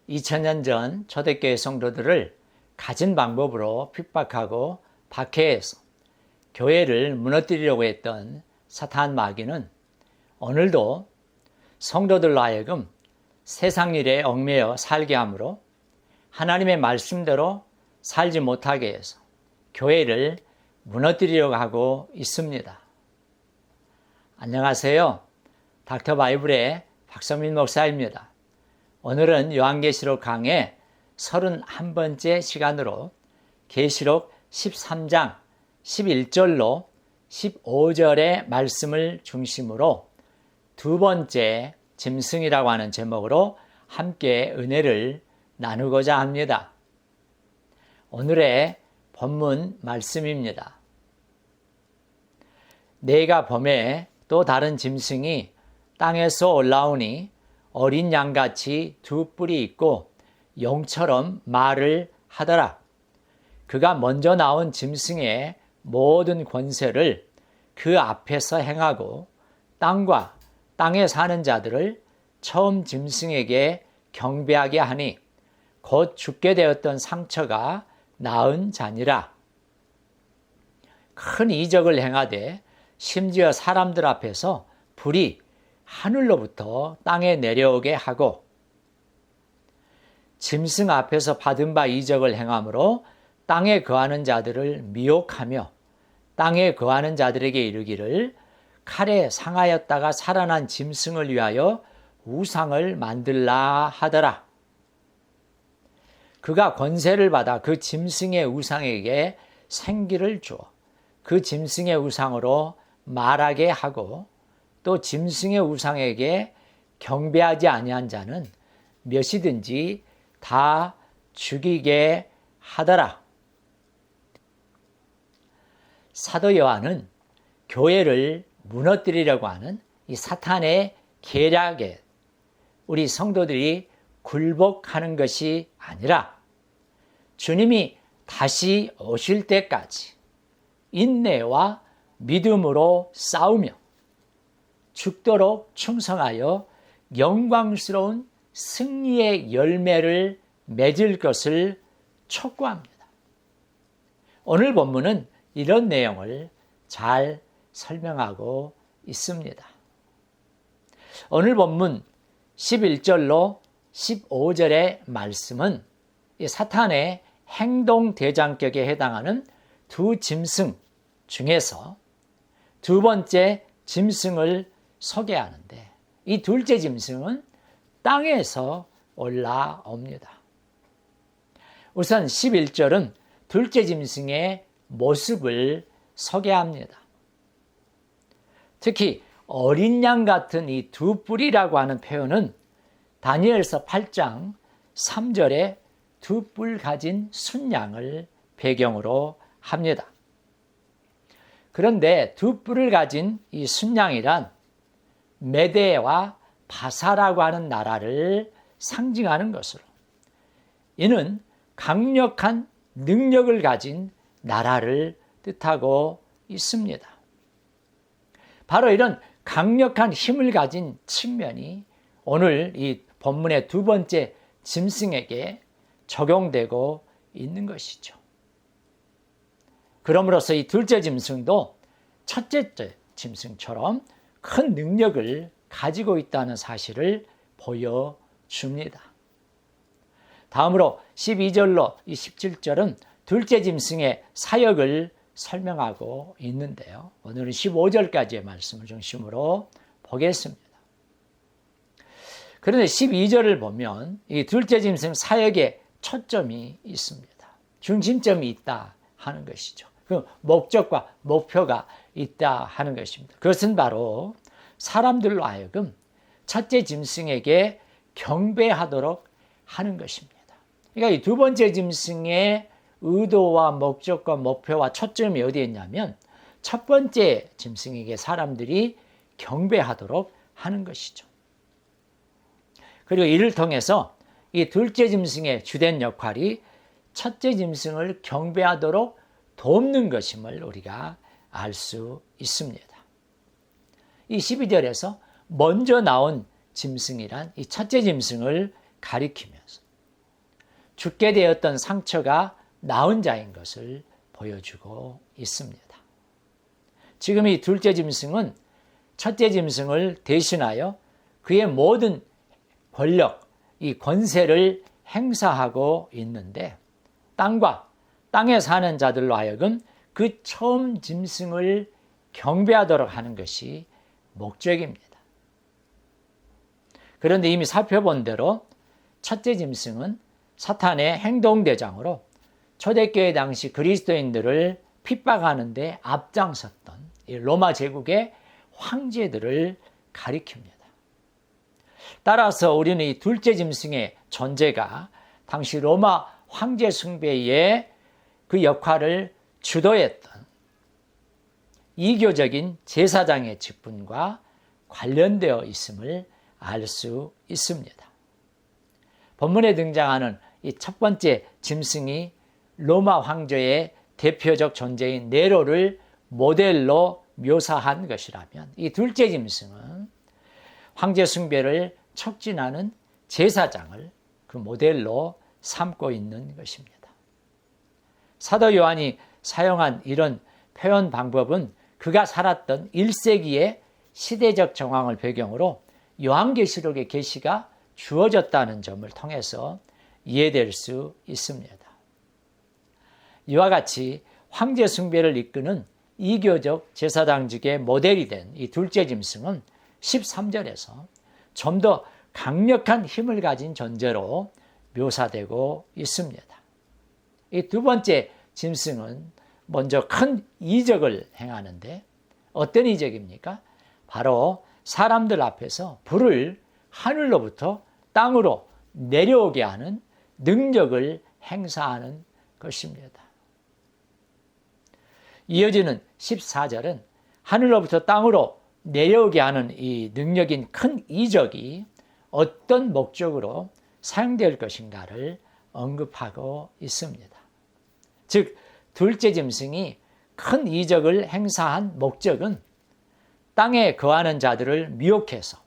2000년 전 초대교회 성도들을 가진 방법으로 핍박하고 박해해서 교회를 무너뜨리려고 했던 사탄 마귀는 오늘도 성도들로 하여금 세상 일에 얽매여 살게 하므로 하나님의 말씀대로 살지 못하게 해서 교회를 무너뜨리려고 하고 있습니다. 안녕하세요. 닥터 바이블의 박성민 목사입니다. 오늘은 요한계시록 강의 31번째 시간으로 계시록 13장 11절로 15절의 말씀을 중심으로 두 번째 짐승이라고 하는 제목으로 함께 은혜를 나누고자 합니다. 오늘의 본문 말씀입니다. 내가 범에 또 다른 짐승이 땅에서 올라오니 어린 양같이 두 뿔이 있고 용처럼 말을 하더라. 그가 먼저 나온 짐승의 모든 권세를 그 앞에서 행하고 땅과 땅에 사는 자들을 처음 짐승에게 경배하게 하니 곧 죽게 되었던 상처가 나은 자니라. 큰 이적을 행하되 심지어 사람들 앞에서 불이 하늘로부터 땅에 내려오게 하고 짐승 앞에서 받은 바 이적을 행함으로 땅에 거하는 자들을 미혹하며 땅에 거하는 자들에게 이르기를 칼에 상하였다가 살아난 짐승을 위하여 우상을 만들라 하더라. 그가 권세를 받아 그 짐승의 우상에게 생기를 주어 그 짐승의 우상으로 말하게 하고 또 짐승의 우상에게 경배하지 아니한 자는 몇이든지 다 죽이게 하더라. 사도 요한은 교회를 무너뜨리려고 하는 이 사탄의 계략에 우리 성도들이 굴복하는 것이 아니라 주님이 다시 오실 때까지 인내와 믿음으로 싸우며 죽도록 충성하여 영광스러운 승리의 열매를 맺을 것을 촉구합니다. 오늘 본문은 이런 내용을 잘 설명하고 있습니다. 오늘 본문 11절로 15절의 말씀은 이 사탄의 행동대장격에 해당하는 두 짐승 중에서 두 번째 짐승을 소개하는데 이 둘째 짐승은 땅에서 올라옵니다. 우선 11절은 둘째 짐승의 모습을 소개합니다. 특히 어린 양 같은 이 두 뿔이라고 하는 표현은 다니엘서 8장 3절에 두 뿔 가진 순양을 배경으로 합니다. 그런데 두 뿔을 가진 이 순양이란 메대와 바사라고 하는 나라를 상징하는 것으로 이는 강력한 능력을 가진 나라를 뜻하고 있습니다. 바로 이런 강력한 힘을 가진 측면이 오늘 이 본문의 두 번째 짐승에게 적용되고 있는 것이죠. 그러므로서 이 둘째 짐승도 첫째 짐승처럼 큰 능력을 가지고 있다는 사실을 보여줍니다. 다음으로 12절로 17절은 둘째 짐승의 사역을 설명하고 있는데요. 오늘은 15절까지의 말씀을 중심으로 보겠습니다. 그런데 12절을 보면 이 둘째 짐승 사역에 초점이 있습니다. 중심점이 있다 하는 것이죠. 그 목적과 목표가 있다 하는 것입니다. 그것은 바로 사람들로 하여금 첫째 짐승에게 경배하도록 하는 것입니다. 그러니까 이 두 번째 짐승의 의도와 목적과 목표와 초점이 어디에 있냐면 첫 번째 짐승에게 사람들이 경배하도록 하는 것이죠. 그리고 이를 통해서 이 둘째 짐승의 주된 역할이 첫째 짐승을 경배하도록 돕는 것임을 우리가 알 수 있습니다. 이 12절에서 먼저 나온 짐승이란 이 첫째 짐승을 가리키면서 죽게 되었던 상처가 나은 자인 것을 보여주고 있습니다. 지금 이 둘째 짐승은 첫째 짐승을 대신하여 그의 모든 권력, 이 권세를 행사하고 있는데 땅과 땅에 사는 자들로 하여금 그 처음 짐승을 경배하도록 하는 것이 목적입니다. 그런데 이미 살펴본 대로 첫째 짐승은 사탄의 행동대장으로 초대교회 당시 그리스도인들을 핍박하는 데 앞장섰던 이 로마 제국의 황제들을 가리킵니다. 따라서 우리는 이 둘째 짐승의 존재가 당시 로마 황제 숭배의 그 역할을 주도했던 이교적인 제사장의 직분과 관련되어 있음을 알 수 있습니다. 본문에 등장하는 이 첫 번째 짐승이 로마 황제의 대표적 존재인 네로를 모델로 묘사한 것이라면 이 둘째 짐승은 황제 숭배를 촉진하는 제사장을 그 모델로 삼고 있는 것입니다. 사도 요한이 사용한 이런 표현 방법은 그가 살았던 1세기의 시대적 정황을 배경으로 요한계시록의 계시가 주어졌다는 점을 통해서 이해될 수 있습니다. 이와 같이 황제 숭배를 이끄는 이교적 제사장직의 모델이 된 이 둘째 짐승은 13절에서 좀 더 강력한 힘을 가진 존재로 묘사되고 있습니다. 이 두 번째 짐승은 먼저 큰 이적을 행하는데 어떤 이적입니까? 바로 사람들 앞에서 불을 하늘로부터 땅으로 내려오게 하는 능력을 행사하는 것입니다. 이어지는 14절은 하늘로부터 땅으로 내려오게 하는 이 능력인 큰 이적이 어떤 목적으로 사용될 것인가를 언급하고 있습니다. 즉, 둘째 짐승이 큰 이적을 행사한 목적은 땅에 거하는 자들을 미혹해서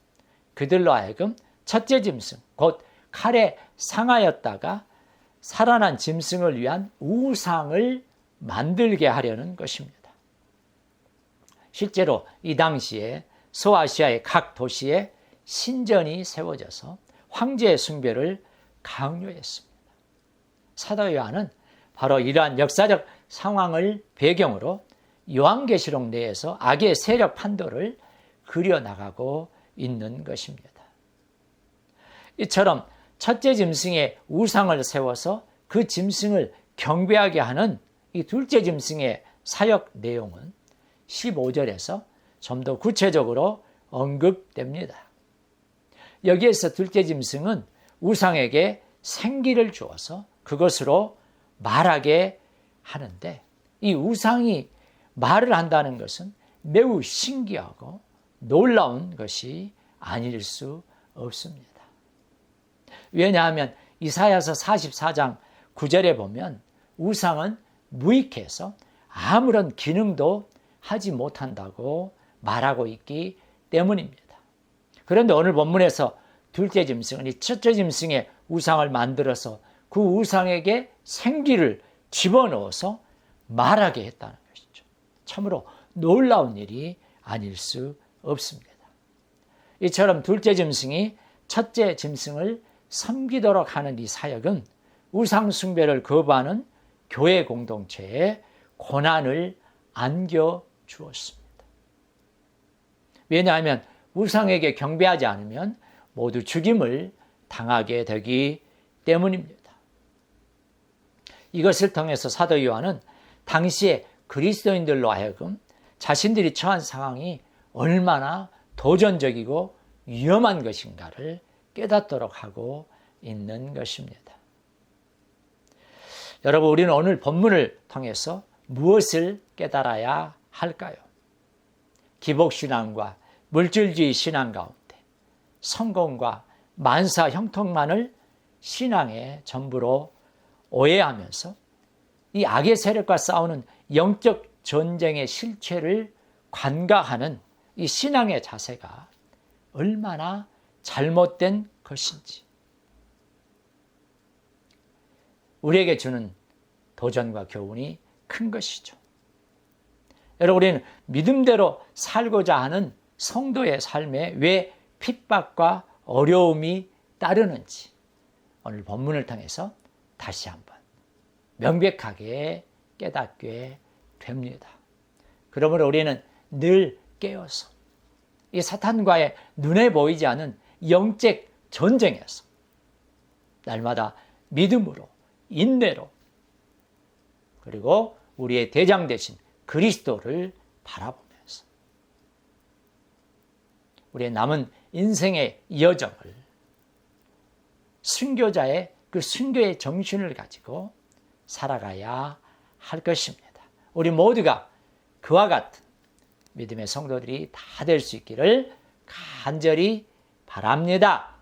그들로 하여금 첫째 짐승, 곧 칼에 상하였다가 살아난 짐승을 위한 우상을 만들게 하려는 것입니다. 실제로 이 당시에 소아시아의 각 도시에 신전이 세워져서 황제 숭배를 강요했습니다. 사도 요한은 바로 이러한 역사적 상황을 배경으로 요한계시록 내에서 악의 세력 판도를 그려나가고 있는 것입니다. 이처럼 첫째 짐승의 우상을 세워서 그 짐승을 경배하게 하는 이 둘째 짐승의 사역 내용은 15절에서 좀 더 구체적으로 언급됩니다. 여기에서 둘째 짐승은 우상에게 생기를 주어서 그것으로 말하게 하는데 이 우상이 말을 한다는 것은 매우 신기하고 놀라운 것이 아닐 수 없습니다. 왜냐하면 이사야서 44장 9절에 보면 우상은 무익해서 아무런 기능도 하지 못한다고 말하고 있기 때문입니다. 그런데 오늘 본문에서 둘째 짐승은 이 첫째 짐승의 우상을 만들어서 그 우상에게 생기를 집어넣어서 말하게 했다는 것이죠. 참으로 놀라운 일이 아닐 수 없습니다. 이처럼 둘째 짐승이 첫째 짐승을 섬기도록 하는 이 사역은 우상 숭배를 거부하는 교회 공동체에 고난을 안겨주었습니다. 왜냐하면 우상에게 경배하지 않으면 모두 죽임을 당하게 되기 때문입니다. 이것을 통해서 사도 요한은 당시에 그리스도인들로 하여금 자신들이 처한 상황이 얼마나 도전적이고 위험한 것인가를 깨닫도록 하고 있는 것입니다. 여러분, 우리는 오늘 본문을 통해서 무엇을 깨달아야 할까요? 기복신앙과 물질주의 신앙 가운데 성공과 만사 형통만을 신앙의 전부로 오해하면서 이 악의 세력과 싸우는 영적 전쟁의 실체를 관가하는 이 신앙의 자세가 얼마나 잘못된 것인지, 우리에게 주는 도전과 교훈이 큰 것이죠. 여러분, 우리는 믿음대로 살고자 하는 성도의 삶에 왜 핍박과 어려움이 따르는지 오늘 본문을 통해서 다시 한번 명백하게 깨닫게 됩니다. 그러므로 우리는 늘 깨어서 이 사탄과의 눈에 보이지 않는 영적 전쟁에서 날마다 믿음으로, 인내로, 그리고 우리의 대장 되신 그리스도를 바라보면서 우리의 남은 인생의 여정을 순교자의 그 순교의 정신을 가지고 살아가야 할 것입니다. 우리 모두가 그와 같은 믿음의 성도들이 다 될 수 있기를 간절히 바랍니다.